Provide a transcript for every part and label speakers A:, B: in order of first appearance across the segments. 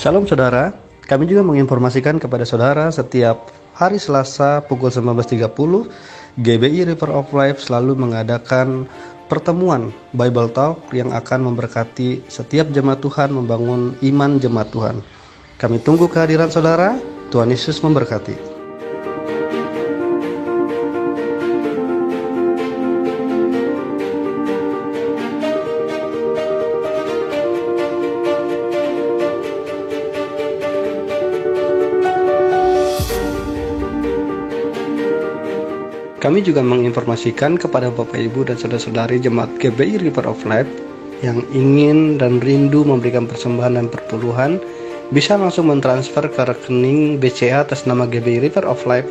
A: Shalom saudara, kami juga menginformasikan kepada saudara setiap hari Selasa pukul 19.30 GBI River of Life selalu mengadakan pertemuan Bible Talk yang akan memberkati setiap jemaat Tuhan membangun iman jemaat Tuhan. Kami tunggu kehadiran saudara. Tuhan Yesus memberkati. Kami juga menginformasikan kepada Bapak Ibu dan saudara-saudari jemaat GBI River of Life yang ingin dan rindu memberikan persembahan dan perpuluhan, bisa langsung mentransfer ke rekening BCA atas nama GBI River of Life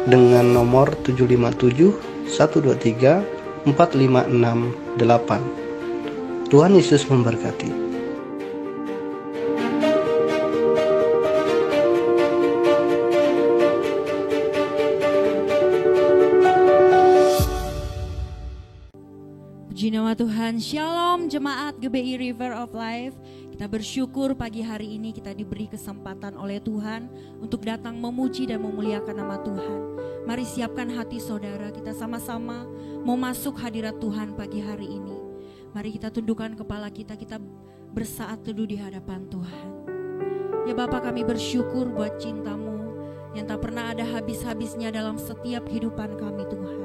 A: dengan nomor 757 123 4568. Tuhan Yesus memberkati.
B: Puji nama Tuhan. Shalom jemaat GBI River of Life. Kita bersyukur pagi hari ini kita diberi kesempatan oleh Tuhan untuk datang memuji dan memuliakan nama Tuhan. Mari siapkan hati saudara, kita sama-sama mau masuk hadirat Tuhan pagi hari ini. Mari kita tundukkan kepala kita bersaat teduh di hadapan Tuhan. Ya Bapa, kami bersyukur buat cinta-Mu yang tak pernah ada habis-habisnya dalam setiap kehidupan kami Tuhan.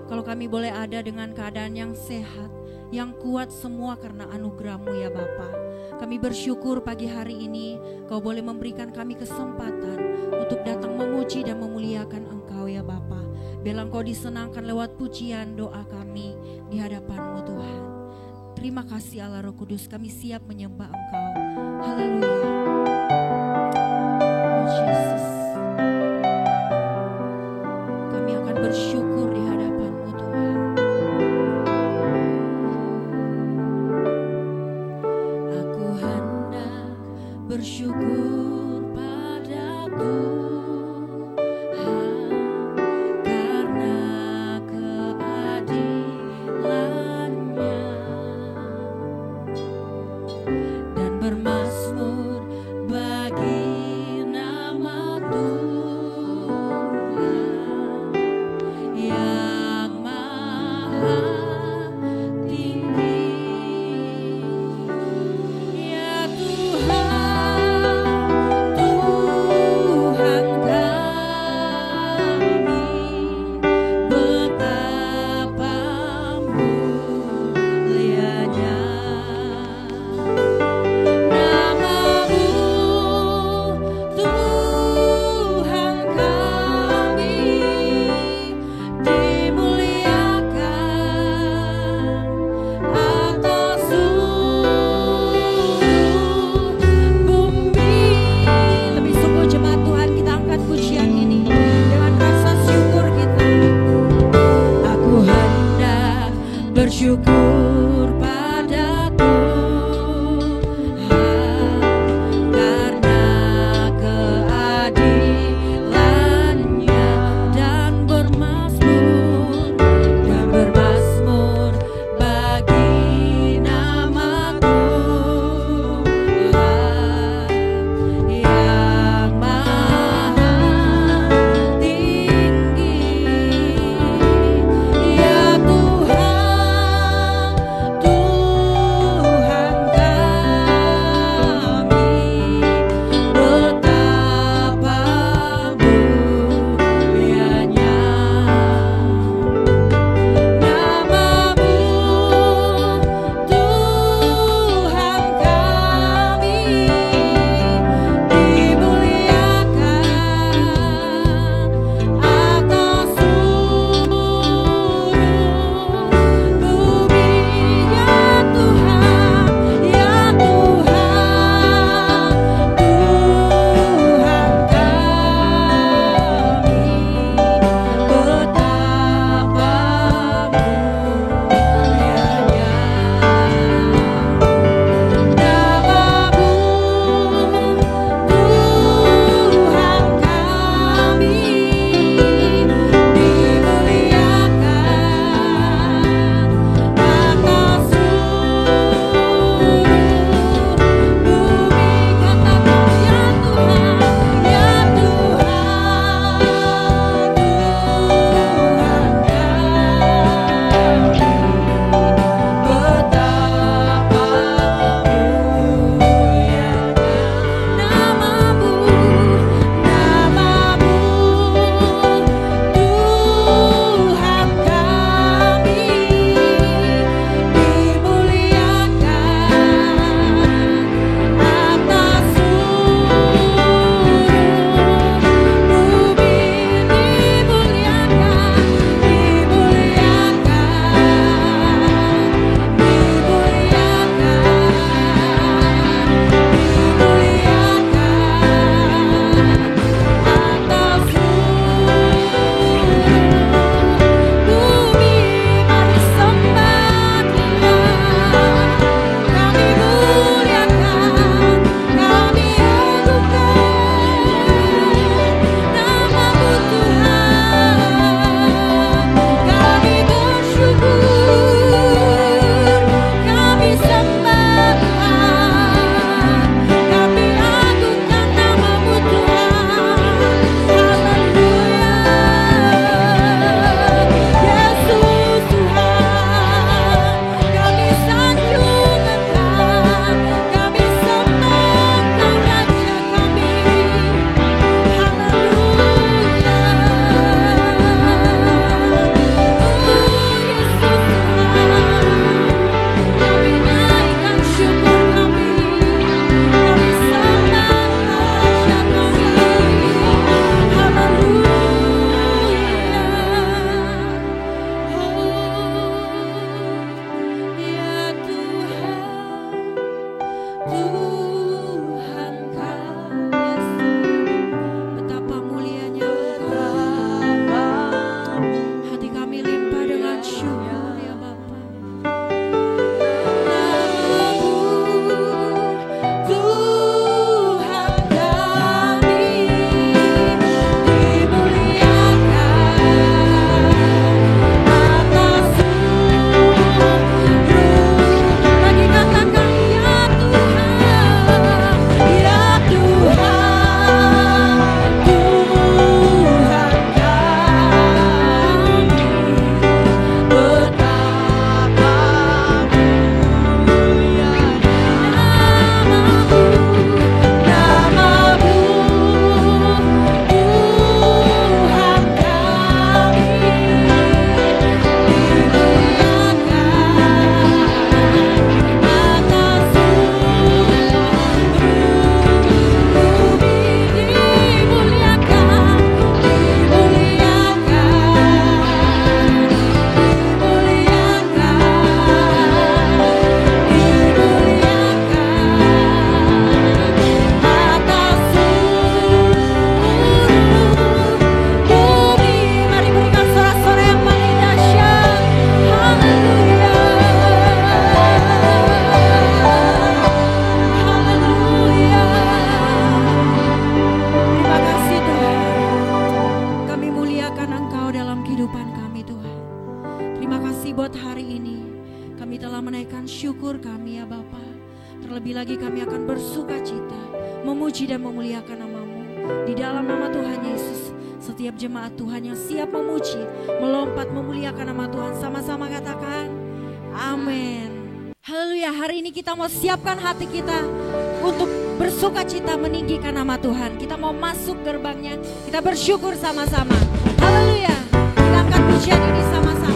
B: Kalau kami boleh ada dengan keadaan yang sehat, yang kuat semua karena anugerah-Mu ya Bapa. Kami bersyukur pagi hari ini Kau boleh memberikan kami kesempatan untuk datang memuji dan memuliakan Engkau ya Bapa. Biarlah Engkau disenangkan lewat pujian doa kami di hadapan-Mu Tuhan. Terima kasih Allah Roh Kudus, kami siap menyembah Engkau. Haleluya. Oh Jesus. Kami akan bersyukur di hadapan bersyukur pada Tuhan karena keadilan-Nya dan bermazmur bersyukur kami ya Bapa. Terlebih lagi kami akan bersuka cita, memuji dan memuliakan nama-Mu. Di dalam nama Tuhan Yesus, setiap jemaat Tuhan yang siap memuji, melompat memuliakan nama Tuhan, sama-sama katakan amin. Haleluya, hari ini kita mau siapkan hati kita untuk bersuka cita meninggikan nama Tuhan. Kita mau masuk gerbangnya, kita bersyukur sama-sama. Haleluya, kita angkat pujian ini sama-sama.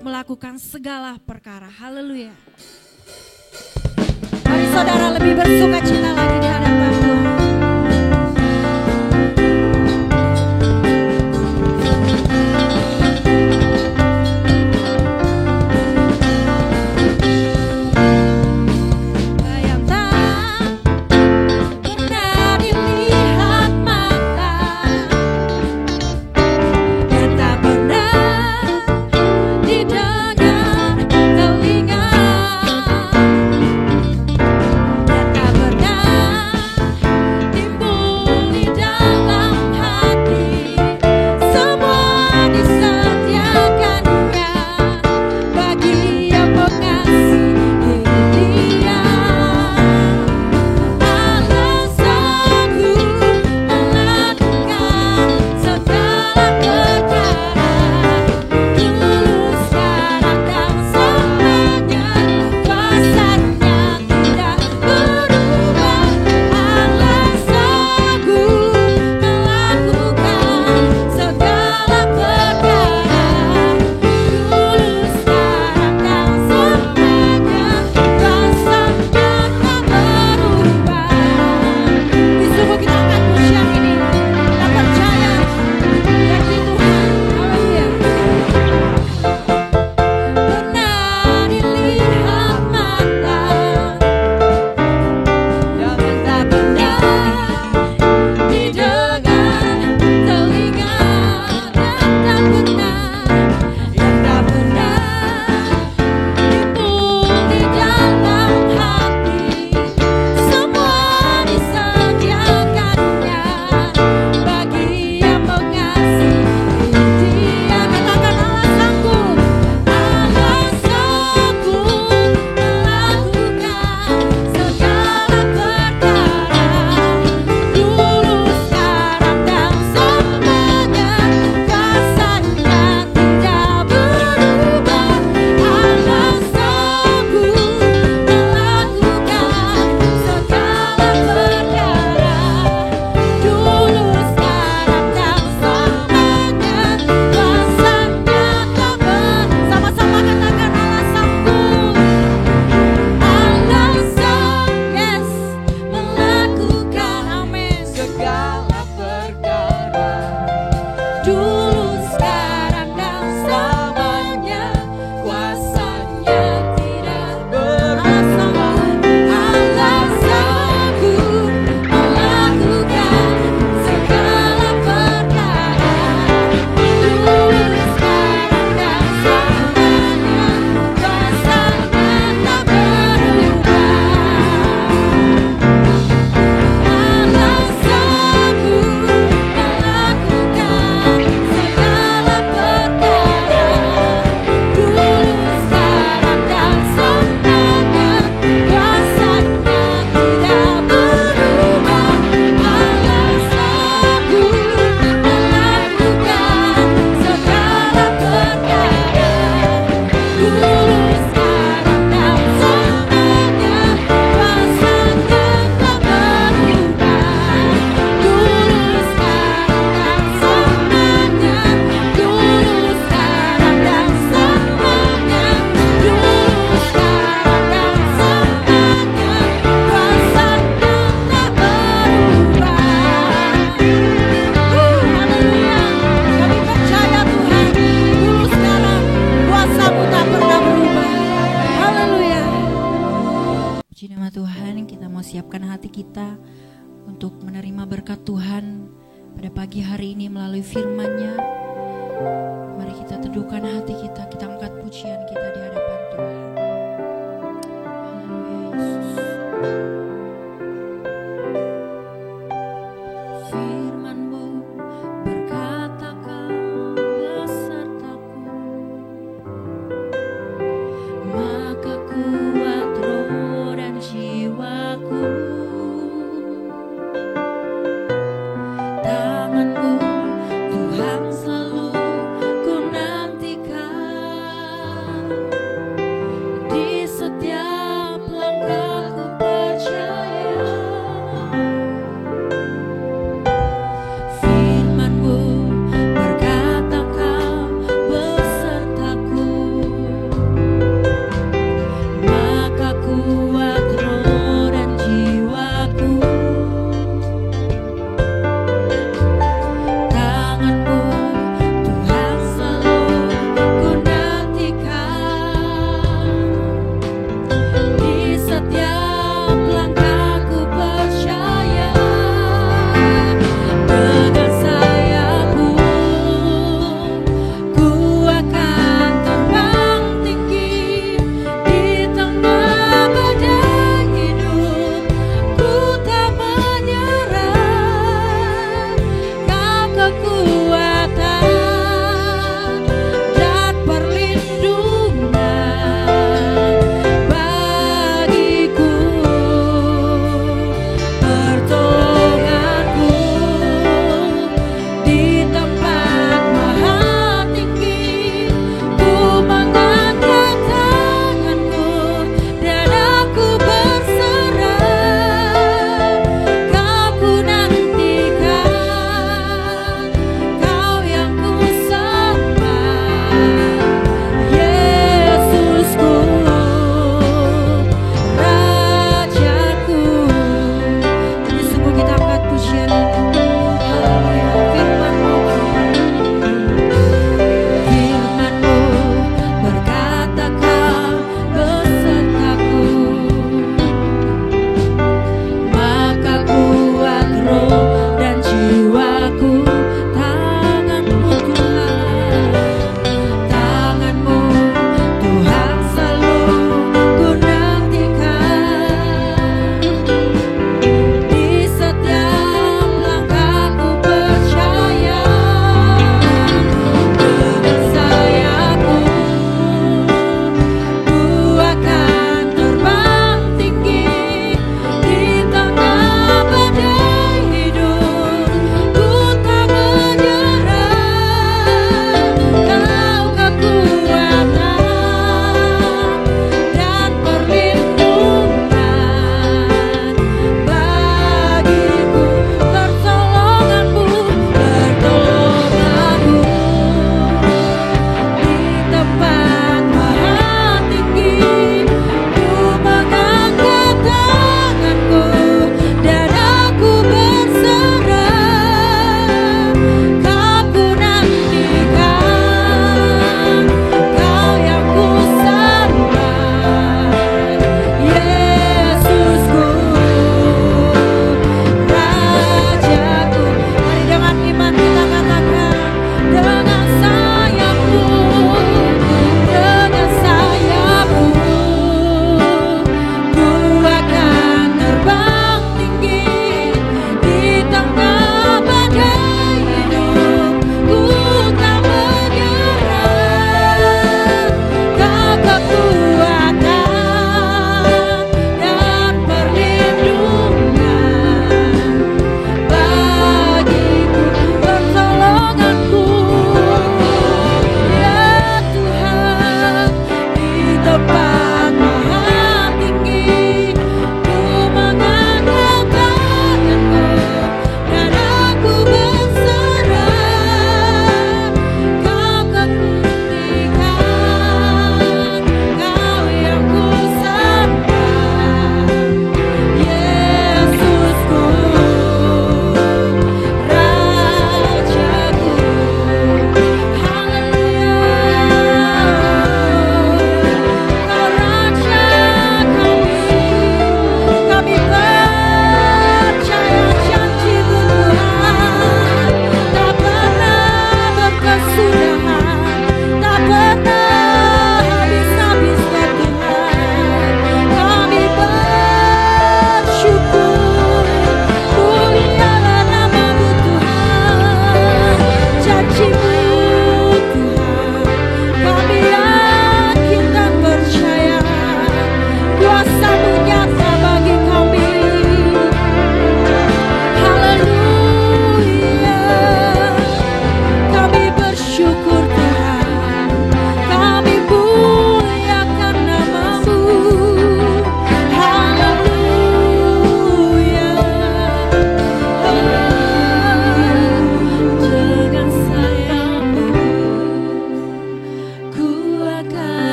B: Melakukan segala perkara. Haleluya. Mari saudara lebih bersuka cita lagi di hadapan Tuhan.
C: Tak pernah
B: Tuhan, kita mau siapkan hati kita untuk menerima berkat Tuhan pada pagi hari ini melalui firman-Nya. Mari kita teduhkan hati kita, kita angkat pujian kita di hadapan Tuhan. Haleluya Yesus. Firman-Mu berkata Kau besertaku, maka kuat roh dan jiwaku. Tangan-Mu Tuhan selalu ku nantikan, di setiap langkahku percaya. Firman-Mu berkata Kau besertaku, maka kuat roh dan jiwaku.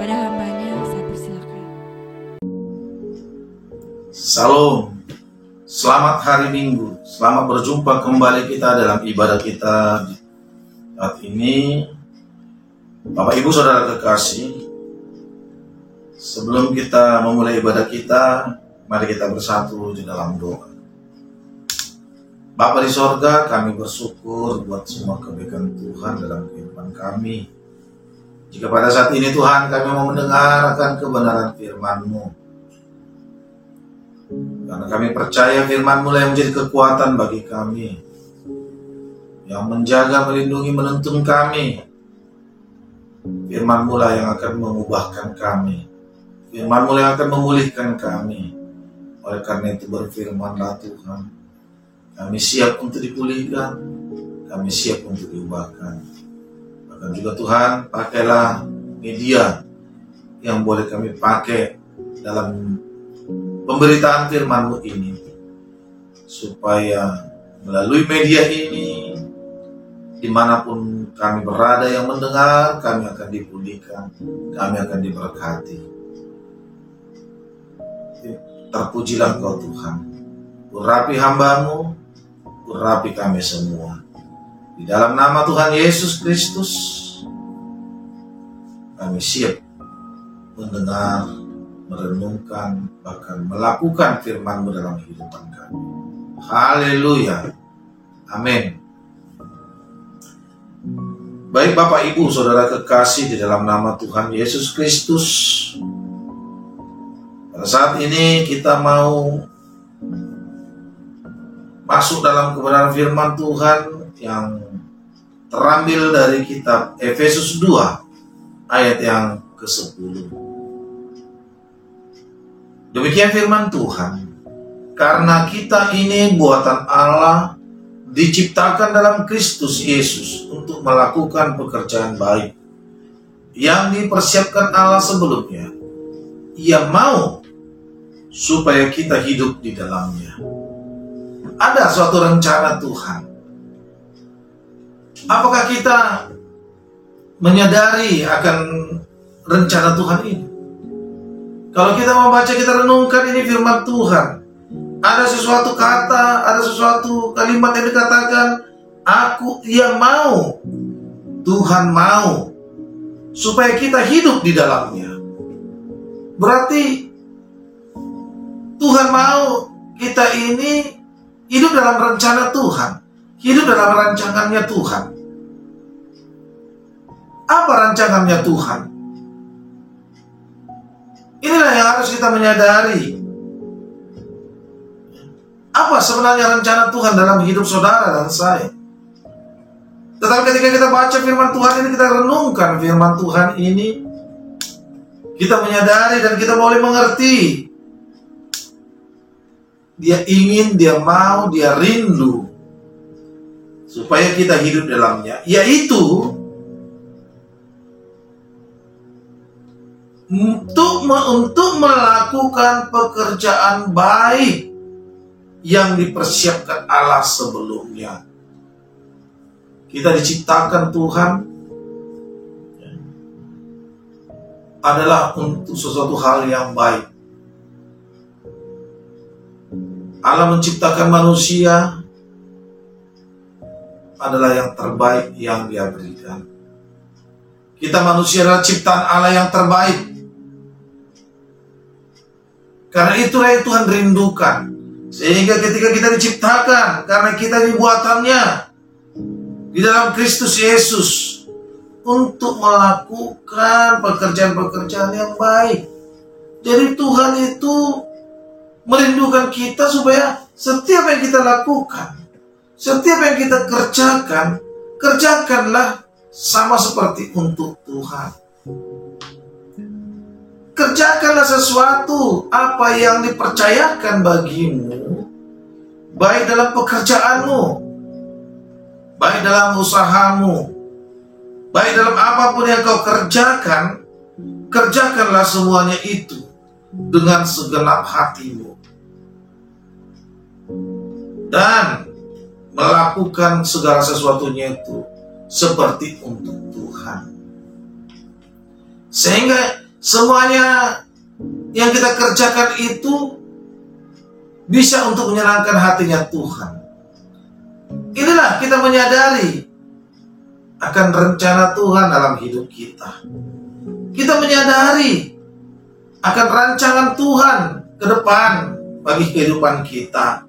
B: kepada hambanya. Saya persilakan.
C: Salam, selamat hari Minggu, selamat berjumpa kembali kita dalam ibadah kita saat ini. Bapak Ibu Saudara kekasih, sebelum kita memulai ibadah kita, mari kita bersatu di dalam doa. Bapa di sorga, kami bersyukur buat semua kebaikan Tuhan dalam kehidupan kami. Jika pada saat ini Tuhan kami mau mendengarkan kebenaran firman-Mu, karena kami percaya firman-Mu yang menjadi kekuatan bagi kami, yang menjaga, melindungi, menuntun kami. Firman-Mu lah yang akan mengubahkan kami, firman-Mu yang akan memulihkan kami. Oleh karena itu berfirman-Lah Tuhan, kami siap untuk dipulihkan, kami siap untuk diubahkan. Bahkan juga Tuhan, pakailah media yang boleh kami pakai dalam pemberitaan firman-Mu ini, supaya melalui media ini, dimanapun kami berada yang mendengar, kami akan dipulihkan, kami akan diberkati. Terpujilah Engkau Tuhan, urapi hamba-Mu, urapi kami semua. Di dalam nama Tuhan Yesus Kristus, kami siap mendengar, merenungkan, bahkan melakukan firman-Mu dalam kehidupan kami. Haleluya. Amin. Baik Bapak Ibu Saudara kekasih di dalam nama Tuhan Yesus Kristus, pada saat ini kita mau masuk dalam kebenaran firman Tuhan yang terambil dari kitab Efesus 2 ayat yang ke-10. Demikian firman Tuhan, karena kita ini buatan Allah, diciptakan dalam Kristus Yesus untuk melakukan pekerjaan baik yang dipersiapkan Allah sebelumnya. Ia mau supaya kita hidup di dalamnya. Ada suatu rencana Tuhan. Apakah kita menyadari akan rencana Tuhan ini? Kalau kita membaca, kita renungkan ini firman Tuhan, ada sesuatu kata, ada sesuatu kalimat yang dikatakan, Ia mau, Tuhan mau, supaya kita hidup di dalamnya. Berarti Tuhan mau kita ini hidup dalam rencana Tuhan, hidup dalam rancangannya Tuhan. Apa rancangannya Tuhan? Inilah yang harus kita menyadari. Apa sebenarnya rencana Tuhan dalam hidup saudara dan saya? Tetapi ketika kita baca firman Tuhan ini, kita renungkan firman Tuhan ini, kita menyadari dan kita boleh mengerti. Dia ingin, Dia mau, Dia rindu supaya kita hidup dalamnya, yaitu untuk melakukan pekerjaan baik yang dipersiapkan Allah sebelumnya. Kita diciptakan Tuhan adalah untuk sesuatu hal yang baik. Allah menciptakan manusia adalah yang terbaik yang Dia berikan. Kita manusia adalah ciptaan Allah yang terbaik. Karena itulah yang Tuhan rindukan. Sehingga ketika kita diciptakan, karena kita dibuatannya di dalam Kristus Yesus, untuk melakukan pekerjaan-pekerjaan yang baik. Jadi Tuhan itu merindukan kita supaya setiap yang kita lakukan, setiap yang kita kerjakan, kerjakanlah sama seperti untuk Tuhan. Kerjakanlah sesuatu apa yang dipercayakan bagimu, baik dalam pekerjaanmu, baik dalam usahamu, baik dalam apapun yang kau kerjakan, kerjakanlah semuanya itu dengan segenap hatimu. Dan melakukan segala sesuatunya itu seperti untuk Tuhan. Sehingga Semuanya yang kita kerjakan itu bisa untuk menyenangkan hatinya Tuhan. Inilah kita menyadari akan rencana Tuhan dalam hidup kita. Kita menyadari akan rancangan Tuhan ke depan bagi kehidupan kita.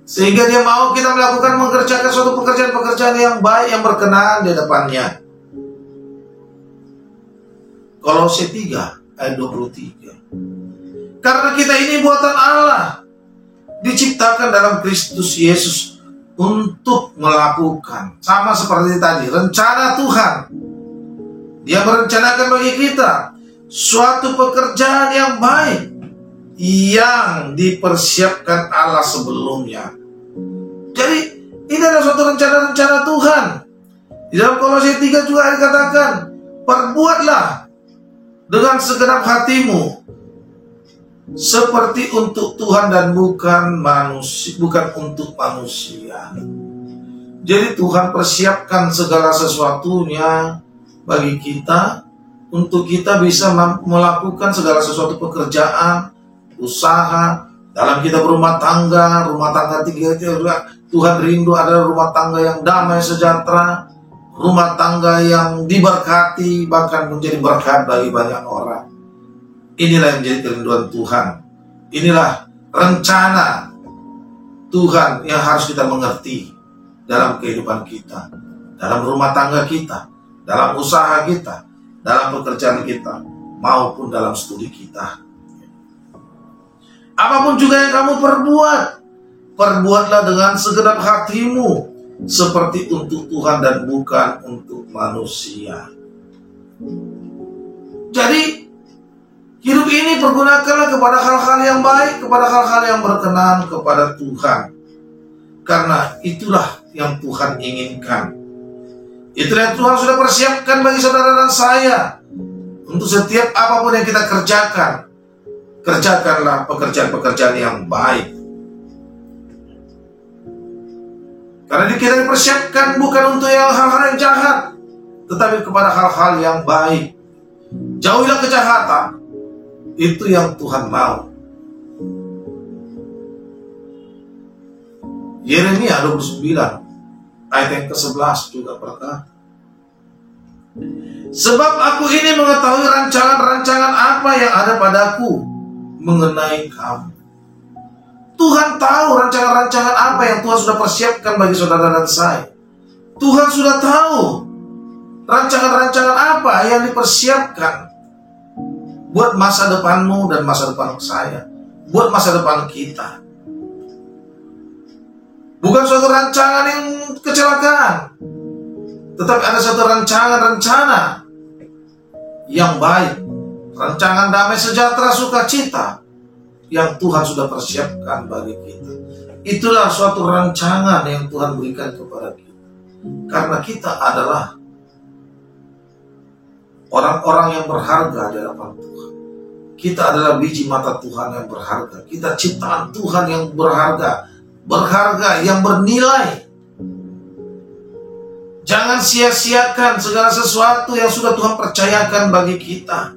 C: Sehingga Dia mau kita mengerjakan suatu pekerjaan-pekerjaan yang baik, yang berkenan di depannya. Kolose 3 ayat 23. Karena kita ini buatan Allah, diciptakan dalam Kristus Yesus untuk melakukan, sama seperti tadi, rencana Tuhan. Dia merencanakan bagi kita suatu pekerjaan yang baik yang dipersiapkan Allah sebelumnya. Jadi ini adalah suatu rencana-rencana Tuhan. Di dalam Kolose 3 juga dikatakan, perbuatlah dengan segenap hatimu seperti untuk Tuhan dan bukan untuk manusia. Jadi Tuhan persiapkan segala sesuatunya bagi kita untuk kita bisa melakukan segala sesuatu pekerjaan, usaha, dalam kita berumah tangga juga Tuhan rindu adalah rumah tangga yang damai sejahtera, rumah tangga yang diberkati, bahkan menjadi berkat bagi banyak orang. Inilah yang menjadi kerinduan Tuhan. Inilah rencana Tuhan yang harus kita mengerti dalam kehidupan kita, dalam rumah tangga kita, dalam usaha kita, dalam pekerjaan kita, maupun dalam studi kita. Apapun juga yang kamu perbuat, perbuatlah dengan segenap hatimu, seperti untuk Tuhan dan bukan untuk manusia. Jadi hidup ini pergunakanlah kepada hal-hal yang baik, kepada hal-hal yang berkenan kepada Tuhan. Karena itulah yang Tuhan inginkan. Itulah yang Tuhan sudah persiapkan bagi saudara dan saya. Untuk setiap apapun yang kita kerjakan, kerjakanlah pekerjaan-pekerjaan yang baik. Karena kita dipersiapkan bukan untuk hal-hal yang jahat, tetapi kepada hal-hal yang baik. Jauhilah kejahatan. Itu yang Tuhan mau. Yeremia 29 ayat yang ke-11 juga berkata, sebab aku ini mengetahui rancangan-rancangan apa yang ada padaku mengenai kamu. Tuhan tahu rancangan-rancangan apa yang Tuhan sudah persiapkan bagi saudara dan saya. Tuhan sudah tahu rancangan-rancangan apa yang dipersiapkan buat masa depanmu dan masa depan saya, buat masa depan kita. Bukan suatu rancangan yang kecelakaan, tetapi ada suatu rencana yang baik, rancangan damai sejahtera sukacita yang Tuhan sudah persiapkan bagi kita. Itulah suatu rancangan yang Tuhan berikan kepada kita, karena kita adalah orang-orang yang berharga di hadapan Tuhan. Kita adalah biji mata Tuhan yang berharga. Kita ciptaan Tuhan yang berharga, yang bernilai. Jangan sia-siakan segala sesuatu yang sudah Tuhan percayakan bagi kita.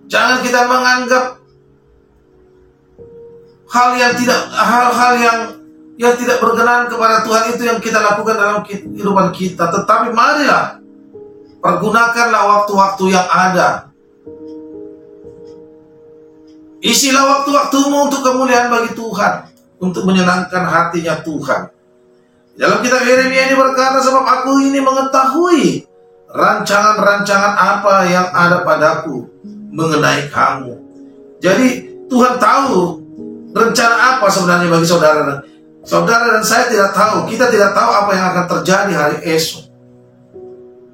C: Jangan kita menganggap hal-hal yang tidak berkenan kepada Tuhan itu yang kita lakukan dalam kehidupan kita. Tetapi marilah pergunakanlah waktu-waktu yang ada. Isilah waktu-waktumu untuk kemuliaan bagi Tuhan, untuk menyenangkan hatinya Tuhan. Dalam kitab Yeremia ini berkata, sebab aku ini mengetahui rancangan-rancangan apa yang ada padaku mengenai kamu. Jadi Tuhan tahu rencana apa sebenarnya bagi saudara. Saudara dan saya tidak tahu. Kita tidak tahu apa yang akan terjadi hari esok.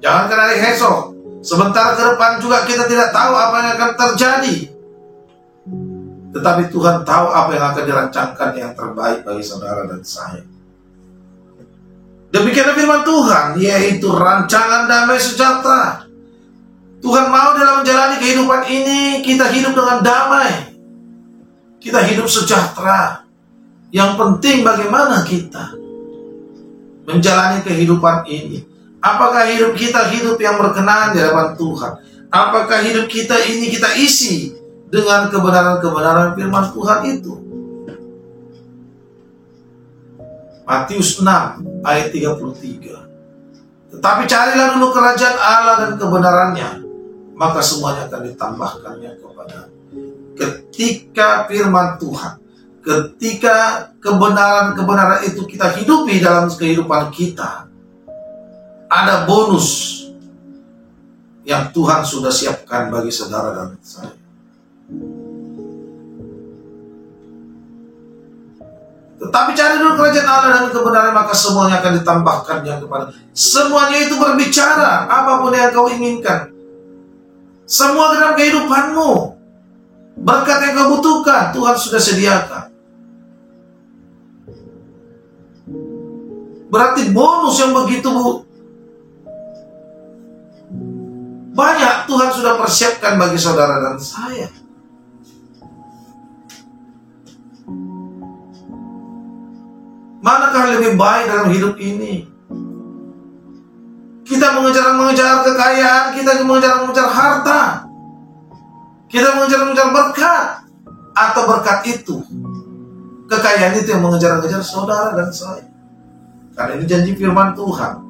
C: Jangankan hari esok, sebentar ke depan juga kita tidak tahu apa yang akan terjadi. Tetapi Tuhan tahu apa yang akan dirancangkan yang terbaik bagi saudara dan saya. Demikianlah firman Tuhan, yaitu rancangan damai sejahtera. Tuhan mau dalam menjalani kehidupan ini kita hidup dengan damai. Kita hidup sejahtera. Yang penting bagaimana kita menjalani kehidupan ini. Apakah hidup kita hidup yang berkenan di hadapan Tuhan? Apakah hidup kita ini kita isi dengan kebenaran-kebenaran firman Tuhan itu? Matius 6 ayat 33. Tetapi carilah dulu kerajaan Allah dan kebenarannya, maka semuanya akan ditambahkannya kepada. Ketika firman Tuhan, ketika kebenaran-kebenaran itu kita hidupi dalam kehidupan kita, ada bonus yang Tuhan sudah siapkan bagi saudara dan saya. Tetapi cari dulu kerajaan Allah dan kebenaran, maka semuanya akan ditambahkannya kepada. Semuanya itu berbicara apapun yang kau inginkan. Semua dalam kehidupanmu, berkat yang kau butuhkan, Tuhan sudah sediakan. Berarti bonus yang begitu banyak Tuhan sudah persiapkan bagi saudara dan saya. Manakah lebih baik dalam hidup ini? Kita mengejar kekayaan, kita mengejar harta, kita mengejar berkat, atau berkat itu, kekayaan itu yang mengejar saudara dan saya. Karena ini janji firman Tuhan.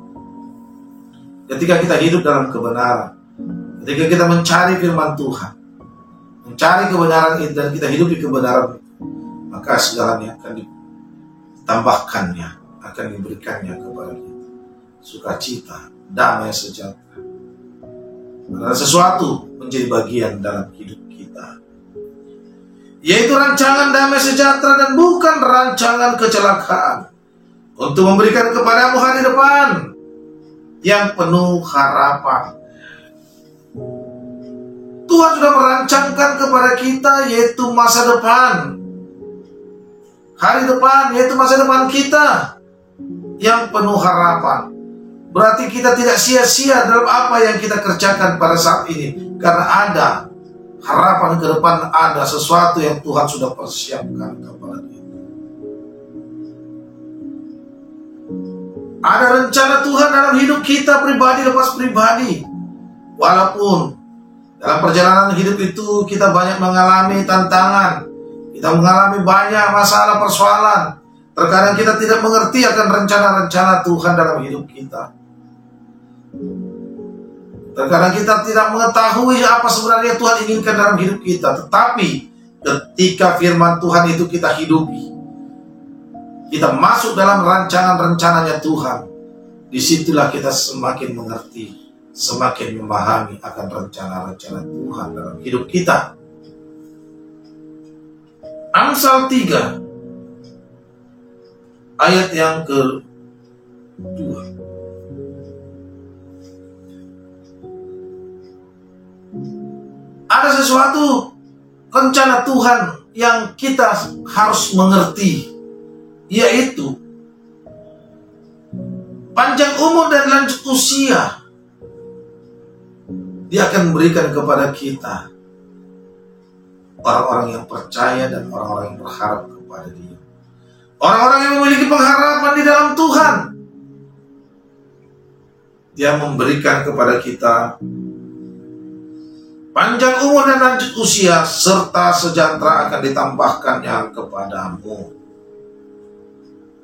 C: Ketika kita hidup dalam kebenaran, ketika kita mencari firman Tuhan, mencari kebenaran itu dan kita hidup di kebenaran, maka segalanya akan ditambahkannya, akan diberikannya kepada kita. Sukacita, damai sejahtera. Ada sesuatu menjadi bagian dalam hidup kita, yaitu rancangan damai sejahtera dan bukan rancangan kecelakaan, untuk memberikan kepadamu hari depan yang penuh harapan. Tuhan sudah merancangkan kepada kita yaitu masa depan, hari depan, yaitu masa depan kita yang penuh harapan. Berarti kita tidak sia-sia dalam apa yang kita kerjakan pada saat ini, karena ada harapan ke depan, ada sesuatu yang Tuhan sudah persiapkan kepada kita. Ada rencana Tuhan dalam hidup kita pribadi lepas pribadi. Walaupun dalam perjalanan hidup itu kita banyak mengalami tantangan, kita mengalami banyak masalah persoalan. Terkadang kita tidak mengerti akan rencana-rencana Tuhan dalam hidup kita. Terkadang kita tidak mengetahui apa sebenarnya Tuhan inginkan dalam hidup kita. Tetapi ketika firman Tuhan itu kita hidupi, kita masuk dalam rancangan-rencananya Tuhan, disitulah kita semakin mengerti, semakin memahami akan rencana-rencana Tuhan dalam hidup kita. Amsal 3 ayat yang ke-2. Ada sesuatu rencana Tuhan yang kita harus mengerti, yaitu panjang umur dan lanjut usia. Dia akan memberikan kepada kita orang-orang yang percaya dan orang-orang yang berharap kepada Dia. Orang-orang yang memiliki pengharapan di dalam Tuhan. Dia memberikan kepada kita panjang umur dan lanjut usia, serta sejahtera akan ditambahkannya kepadamu.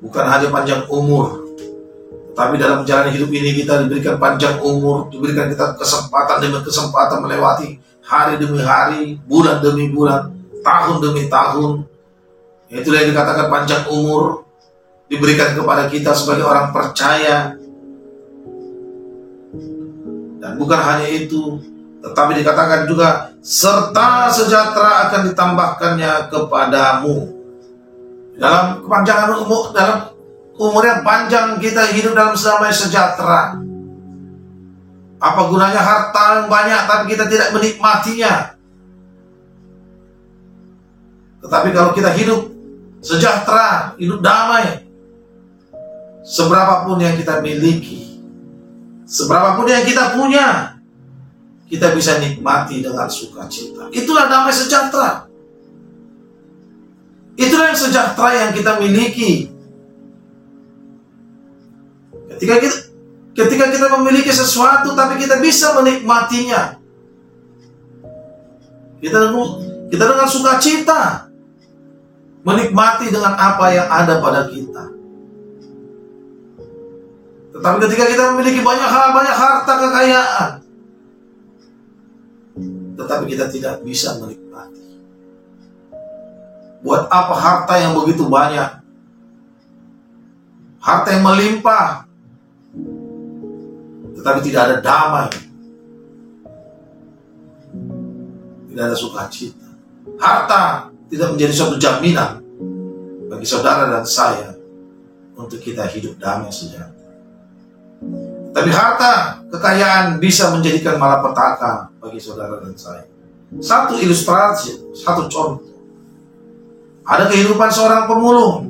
C: Bukan hanya panjang umur, tapi dalam jalan hidup ini kita diberikan panjang umur, diberikan kita kesempatan demi kesempatan melewati hari demi hari, bulan demi bulan, tahun demi tahun. Itulah yang dikatakan panjang umur, diberikan kepada kita sebagai orang percaya. Dan bukan hanya itu, tetapi dikatakan juga serta sejahtera akan ditambahkannya kepadamu. Dalam kepanjangan umur, dalam umur yang panjang kita hidup dalam damai sejahtera. Apa gunanya harta yang banyak tapi kita tidak menikmatinya? Tetapi kalau kita hidup sejahtera, hidup damai, seberapapun yang kita miliki, seberapapun yang kita punya, kita bisa nikmati dengan sukacita. Itulah damai sejahtera. Itulah yang sejahtera yang kita miliki. Ketika kita memiliki sesuatu tapi kita bisa menikmatinya, kita dengan sukacita menikmati dengan apa yang ada pada kita. Tetapi ketika kita memiliki banyak hal, banyak harta, kekayaan, tetapi kita tidak bisa menikmati. Buat apa harta yang begitu banyak? Harta yang melimpah, tetapi tidak ada damai, tidak ada sukacita. Harta tidak menjadi suatu jaminan bagi saudara dan saya untuk kita hidup damai sejahtera. Tapi harta, kekayaan bisa menjadikan malapetaka bagi saudara dan saya. Satu ilustrasi, satu contoh. Ada kehidupan seorang pemulung,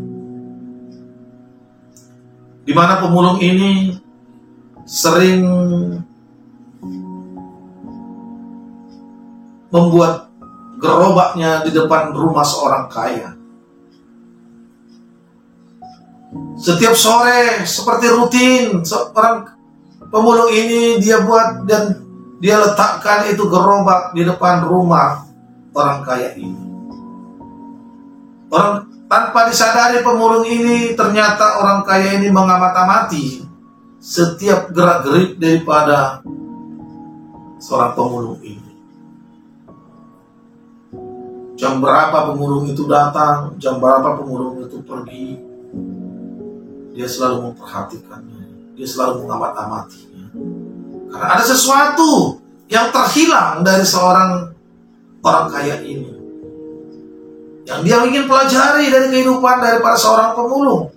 C: di mana pemulung ini sering membuat gerobaknya di depan rumah seorang kaya. Setiap sore seperti rutin, seorang pemulung ini dia buat dan dia letakkan itu gerobak di depan rumah orang kaya ini. Tanpa disadari pemulung ini, ternyata orang kaya ini mengamati setiap gerak-gerik daripada seorang pemulung ini. Jam berapa pemulung itu datang, jam berapa pemulung itu pergi, dia selalu memperhatikannya, dia selalu mengamat-amatinya. Karena ada sesuatu yang terhilang dari seorang orang kaya ini, yang dia ingin pelajari dari kehidupan daripada seorang pemulung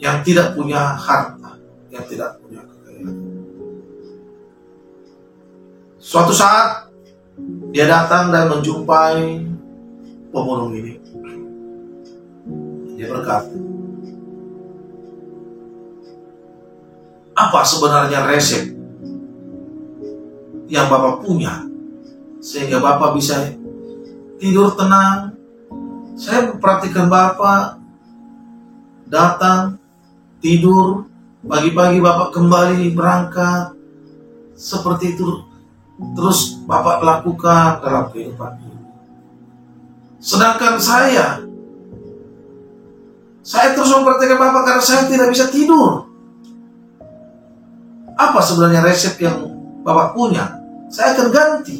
C: yang tidak punya harta, yang tidak punya kekayaan. Suatu saat dia datang dan menjumpai pemulung ini. Dia berkata, apa sebenarnya resep yang Bapak punya sehingga Bapak bisa tidur tenang? Saya memperhatikan Bapak datang, tidur, pagi-pagi Bapak kembali berangkat. Seperti itu terus Bapak lakukan dalam kehidupan ini. Sedangkan saya terus memperhatikan Bapak karena saya tidak bisa tidur. Apa sebenarnya resep yang Bapak punya? Saya akan ganti.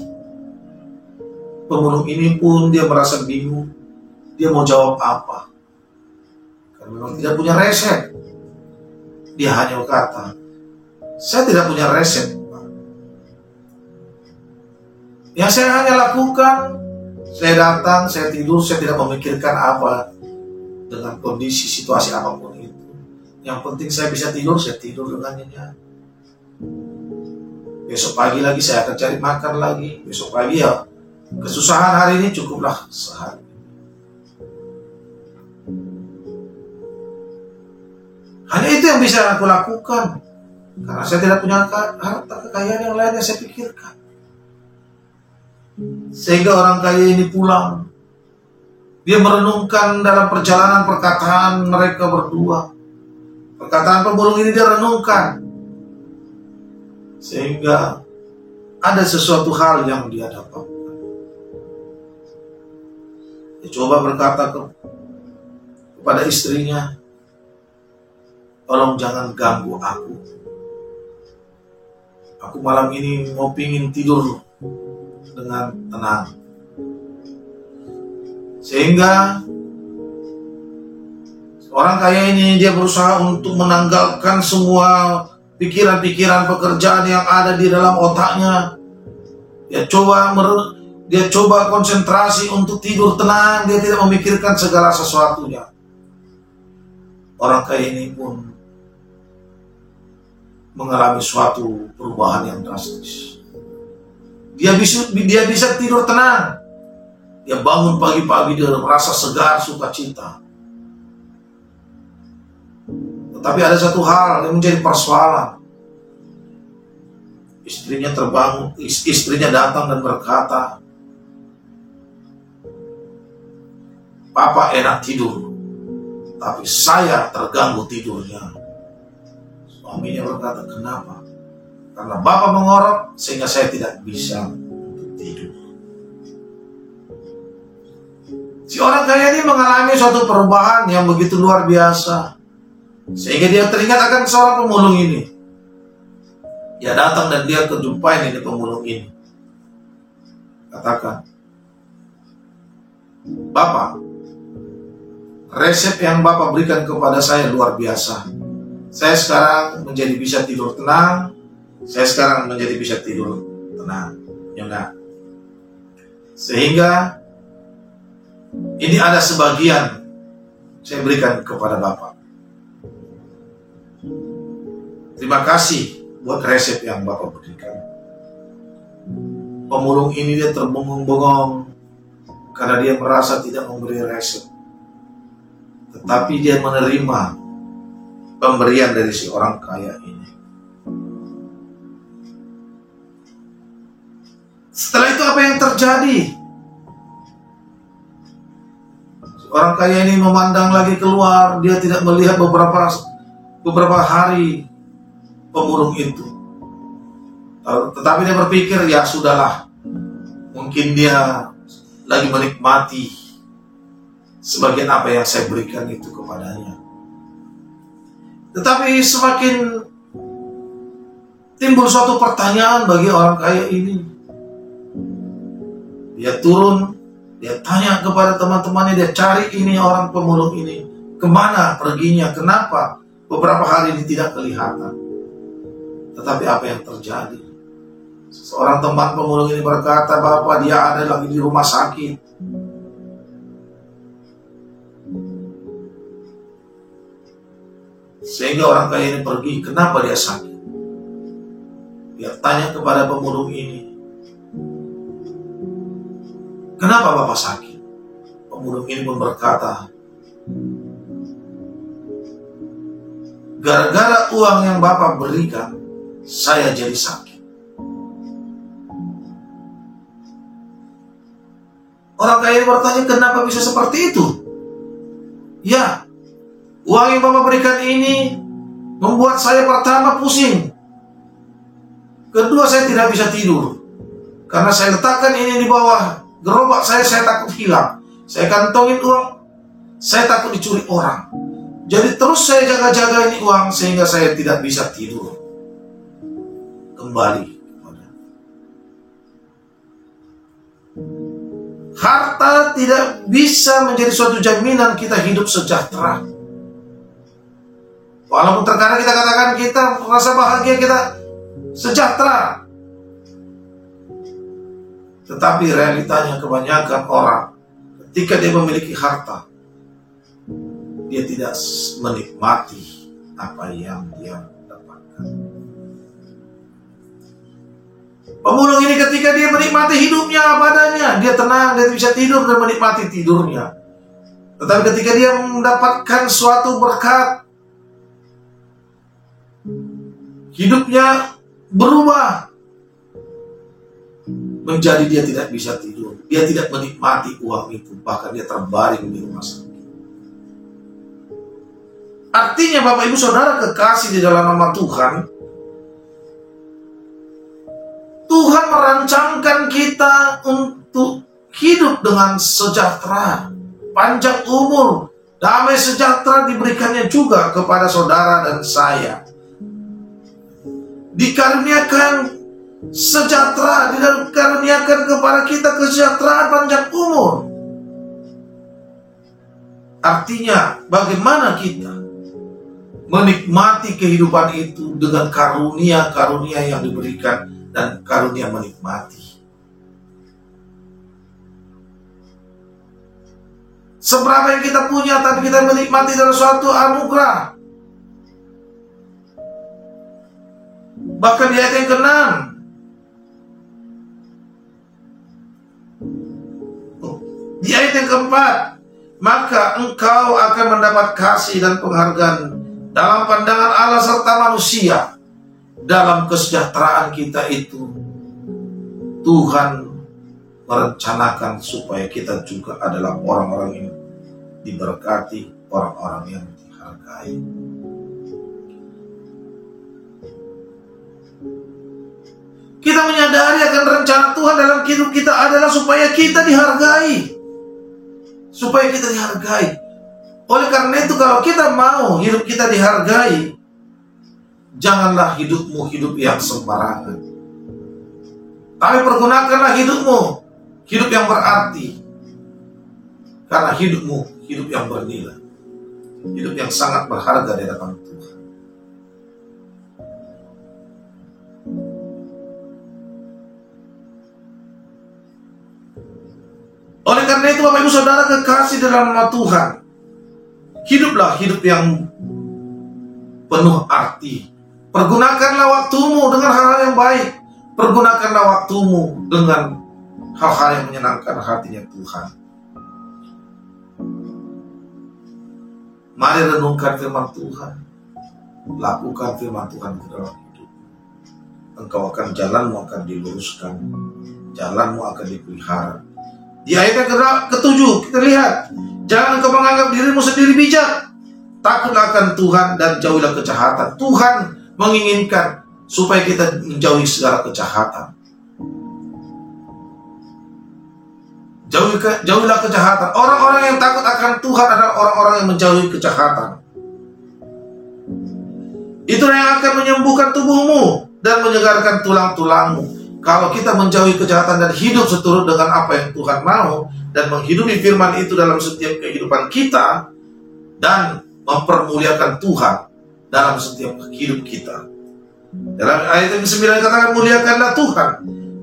C: Pemulung ini pun dia merasa bingung. Dia mau jawab apa? Karena memang tidak punya resep. Dia hanya berkata, saya tidak punya resep. Yang saya hanya lakukan, saya datang, saya tidur, saya tidak memikirkan apa dengan kondisi situasi apapun itu. Yang penting saya bisa tidur, saya tidur dengan nyenyak. Besok pagi lagi saya akan cari makan lagi. Besok pagi ya, kesusahan hari ini cukuplah sehari. Hanya itu yang bisa aku lakukan. Karena saya tidak punya harta kekayaan yang lain yang saya pikirkan. Sehingga orang kaya ini pulang. Dia merenungkan dalam perjalanan perkataan mereka berdua. Perkataan pemulung ini dia renungkan. Sehingga ada sesuatu hal yang dia dapatkan. Dia coba berkata kepada istrinya, tolong jangan ganggu aku. Aku malam ini mau pingin tidur dengan tenang. Sehingga orang kaya ini dia berusaha untuk menanggalkan semua pikiran-pikiran pekerjaan yang ada di dalam otaknya. Dia coba konsentrasi untuk tidur tenang. Dia tidak memikirkan segala sesuatunya. Orang kaya ini pun mengalami suatu perubahan yang drastis. Dia bisa tidur tenang. Dia bangun pagi-pagi, dia merasa segar, sukacita. Tetapi ada satu hal yang menjadi persoalan. Istrinya terbangun, istrinya datang dan berkata, Papa enak tidur, tapi saya terganggu tidurnya. Suaminya berkata, kenapa? Karena Bapak mengorok sehingga saya tidak bisa untuk tidur. Si orang kaya ini mengalami suatu perubahan yang begitu luar biasa, sehingga dia teringat akan seorang pemulung ini. Dia datang dan dia kejumpai ini pemulung ini. Katakan, Bapak, resep yang Bapak berikan kepada saya luar biasa. Saya sekarang menjadi bisa tidur tenang. Saya sekarang menjadi bisa tidur tenang, nyenyak. Sehingga ini ada sebagian saya berikan kepada Bapak. Terima kasih buat resep yang Bapak berikan. Pemulung ini dia terbengong-bengong karena dia merasa tidak memberi resep. Tetapi dia menerima pemberian dari si orang kaya ini. Setelah itu apa yang terjadi? Orang kaya ini memandang lagi keluar, dia tidak melihat beberapa hari pemulung itu. Tetapi dia berpikir, ya sudahlah, mungkin dia lagi menikmati sebagian apa yang saya berikan itu kepadanya. Tetapi semakin timbul suatu pertanyaan bagi orang kaya ini. Dia turun, dia tanya kepada teman-temannya, dia cari ini orang pemulung ini. Kemana perginya, kenapa beberapa hari ini tidak kelihatan. Tetapi apa yang terjadi? Seorang teman pemulung ini berkata, Bapak, dia ada lagi di rumah sakit. Sehingga orang kaya ini pergi, kenapa dia sakit? Dia tanya kepada pemulung ini, kenapa Bapak sakit? Pemulung ini pun berkata, gara-gara uang yang Bapak berikan, saya jadi sakit. Orang kaya ini bertanya, kenapa bisa seperti itu? Ya, uang yang Bapak berikan ini membuat saya pertama pusing. Kedua, saya tidak bisa tidur. Karena saya letakkan ini di bawah gerobak saya takut hilang. Saya kantongin uang, saya takut dicuri orang. Jadi terus saya jaga-jaga ini uang sehingga saya tidak bisa tidur. Kembali. Harta tidak bisa menjadi suatu jaminan kita hidup sejahtera. Walaupun terkadang kita katakan kita merasa bahagia, kita sejahtera. Tetapi realitanya kebanyakan orang ketika dia memiliki harta, dia tidak menikmati apa yang dia dapatkan. Pemulung ini ketika dia menikmati hidupnya apa adanya, dia tenang, dia bisa tidur dan menikmati tidurnya. Tetapi ketika dia mendapatkan suatu berkat, hidupnya berubah menjadi dia tidak bisa tidur. Dia tidak menikmati uang itu, bahkan dia terbaring di rumah sakit. Artinya Bapak Ibu Saudara kekasih di dalam nama Tuhan, Tuhan merancangkan kita untuk hidup dengan sejahtera, panjang umur, damai sejahtera diberikannya juga kepada saudara dan saya. Dikaruniakan sejahtera, dikaruniakan kepada kita kesejahteraan panjang umur. Artinya bagaimana kita menikmati kehidupan itu dengan karunia-karunia yang diberikan dan karunia menikmati. Seberapa yang kita punya tapi kita menikmati dalam suatu anugerah. Bahkan di ayat yang ke-6, di ayat yang ke-4, maka engkau akan mendapat kasih dan penghargaan dalam pandangan Allah serta manusia. Dalam kesejahteraan kita itu, Tuhan merencanakan supaya kita juga adalah orang-orang yang diberkati, orang-orang yang dihargai. rencana Tuhan dalam hidup kita adalah supaya kita dihargai. Supaya kita dihargai. Oleh karena itu, kalau kita mau hidup kita dihargai, janganlah hidupmu hidup yang sembarangan. Tapi pergunakanlah hidupmu hidup yang berarti. Karena hidupmu hidup yang bernilai. Hidup yang sangat berharga di hadapan Tuhan. Oleh karena itu, Bapak Ibu Saudara kekasih dalam nama Tuhan, hiduplah hidup yang penuh arti. Pergunakanlah waktumu dengan hal-hal yang baik. Pergunakanlah waktumu dengan hal-hal yang menyenangkan hatinya Tuhan. Mari renungkan firman Tuhan. Lakukan firman Tuhan ke dalam hidup. Engkau akan, jalanmu akan diluruskan. Jalanmu akan dipelihara. Di ayat yang ke-7 kita lihat, jangan engkau menganggap dirimu sendiri bijak. Takutlah akan Tuhan dan jauhilah kejahatan. Tuhan menginginkan supaya kita menjauhi segala kejahatan. Jauhilah kejahatan. Orang-orang yang takut akan Tuhan adalah orang-orang yang menjauhi kejahatan. Itulah yang akan menyembuhkan tubuhmu dan menyegarkan tulang-tulangmu. Kalau kita menjauhi kejahatan dan hidup seturut dengan apa yang Tuhan mau, dan menghidupi firman itu dalam setiap kehidupan kita, dan mempermuliakan Tuhan dalam setiap hidup kita. Dalam ayat yang ke-9 katakan, muliakanlah Tuhan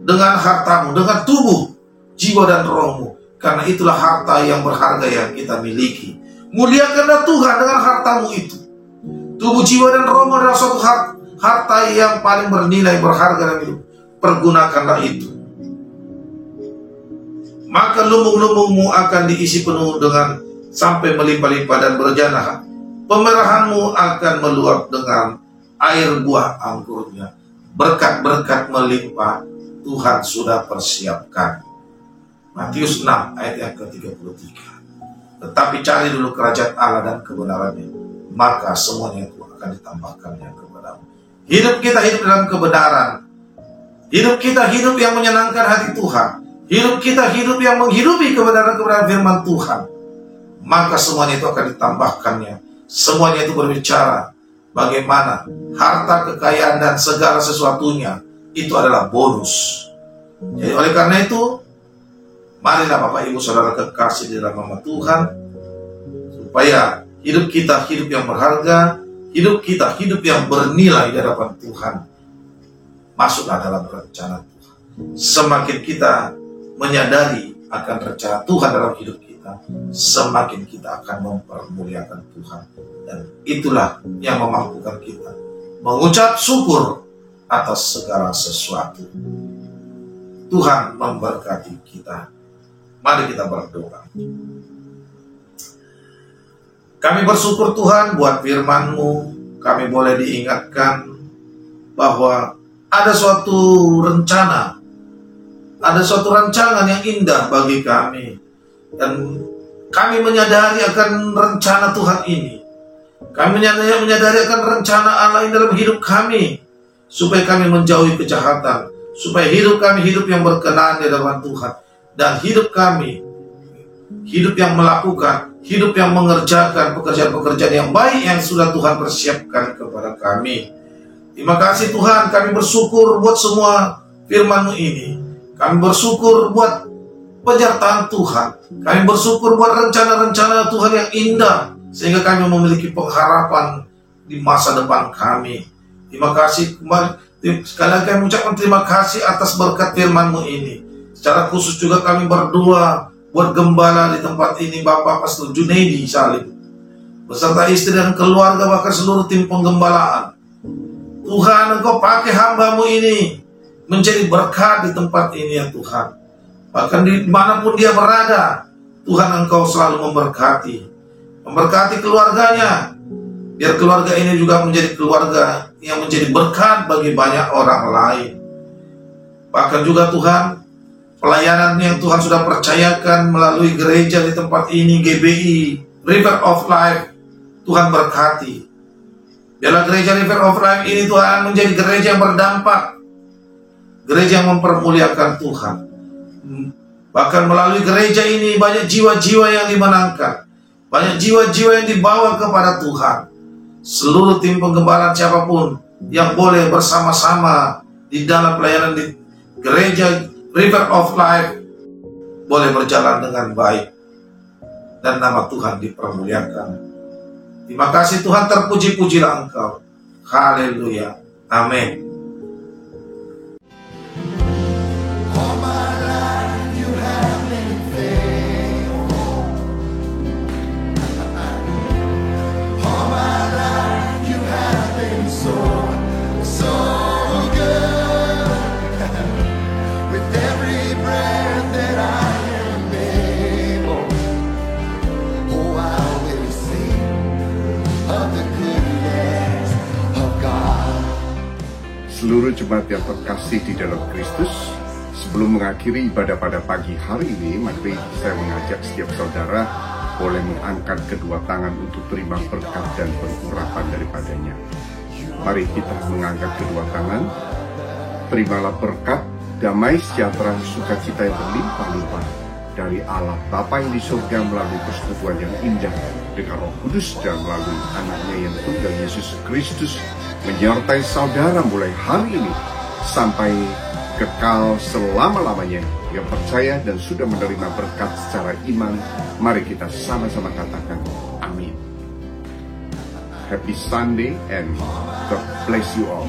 C: dengan hartamu, dengan tubuh, jiwa dan rohmu, karena itulah harta yang berharga yang kita miliki. Muliakanlah Tuhan dengan hartamu itu. Tubuh, jiwa dan rohmu adalah suatu harta yang paling bernilai, berharga dalam hidup. Pergunakanlah itu. Maka lumbung-lumbungmu akan diisi penuh dengan sampai melimpah-limpah dan berjana. Pemerahanmu akan meluap dengan air buah anggurnya. Berkat-berkat melimpah Tuhan sudah persiapkan. Matius 6 ayat yang ke-33. Tetapi cari dulu kerajaan Allah dan kebenarannya, maka semuanya itu akan ditambahkannya kepadamu. Hidup kita hidup dalam kebenaran. Hidup kita hidup yang menyenangkan hati Tuhan. Hidup kita hidup yang menghidupi kebenaran-kebenaran firman Tuhan. Maka semuanya itu akan ditambahkannya. Semuanya itu berbicara bagaimana harta, kekayaan, dan segala sesuatunya itu adalah bonus. Jadi oleh karena itu, marilah Bapak Ibu Saudara kekasih di dalam nama Tuhan, supaya hidup kita hidup yang berharga, hidup kita hidup yang bernilai di hadapan Tuhan. Masuklah dalam rencana Tuhan. Semakin kita menyadari akan rencana Tuhan dalam hidup kita, semakin kita akan mempermuliakan Tuhan. Dan itulah yang memampukan kita mengucap syukur atas segala sesuatu. Tuhan memberkati kita. Mari kita berdoa. Kami bersyukur Tuhan buat firman-Mu. Kami boleh diingatkan bahwa ada suatu rencana, ada suatu rancangan yang indah bagi kami. Dan kami menyadari akan rencana Tuhan ini. Kami menyadari akan rencana Allah ini dalam hidup kami, supaya kami menjauhi kejahatan, supaya hidup kami hidup yang berkenan di hadapan Tuhan. Dan hidup kami hidup yang melakukan, hidup yang mengerjakan pekerjaan-pekerjaan yang baik yang sudah Tuhan persiapkan kepada kami. Terima kasih Tuhan, kami bersyukur buat semua firman-Mu ini. Kami bersyukur buat penyertaan Tuhan. Kami bersyukur buat rencana-rencana Tuhan yang indah, sehingga kami memiliki pengharapan di masa depan kami. Terima kasih kembali. Sekali lagi kami mengucapkan terima kasih atas berkat firman-Mu ini. Secara khusus juga kami berdoa buat gembala di tempat ini, Bapak Pastor Junaidi Salim, beserta istri dan keluarga, bahkan seluruh tim penggembalaan. Tuhan, Engkau pakai hamba-Mu ini menjadi berkat di tempat ini ya Tuhan. Bahkan dimanapun dia berada, Tuhan Engkau selalu memberkati keluarganya, biar keluarga ini juga menjadi keluarga yang menjadi berkat bagi banyak orang lain. Bahkan juga Tuhan, pelayanan yang Tuhan sudah percayakan melalui gereja di tempat ini, GBI River of Life, Tuhan berkati. Biarlah gereja River of Life ini Tuhan menjadi gereja yang berdampak. gereja yang mempermuliakan Tuhan. Bahkan melalui gereja ini banyak jiwa-jiwa yang dimenangkan, banyak jiwa-jiwa yang dibawa kepada Tuhan. Seluruh tim penggembala siapapun yang boleh bersama-sama di dalam pelayanan di gereja River of Life boleh berjalan dengan baik dan nama Tuhan dipermuliakan. Terima kasih Tuhan, terpuji-pujilah Engkau. Haleluya. Amin.
D: Seluruh jemaat yang terkasih di dalam Kristus, sebelum mengakhiri ibadah pada pagi hari ini, mari saya mengajak setiap saudara boleh mengangkat kedua tangan untuk terima berkat dan pengurapan daripadanya. Mari kita mengangkat kedua tangan. Terimalah berkat, damai, sejahtera, sukacita yang berlimpah-limpah dari Allah Bapa yang di surga melalui persekutuan yang indah dengan Roh Kudus dan melalui Anaknya yang tunggal Yesus Kristus, menyertai saudara mulai hari ini sampai kekal selama-lamanya. Yang percaya dan sudah menerima berkat secara iman, mari kita sama-sama katakan amin. Happy Sunday and God bless you all.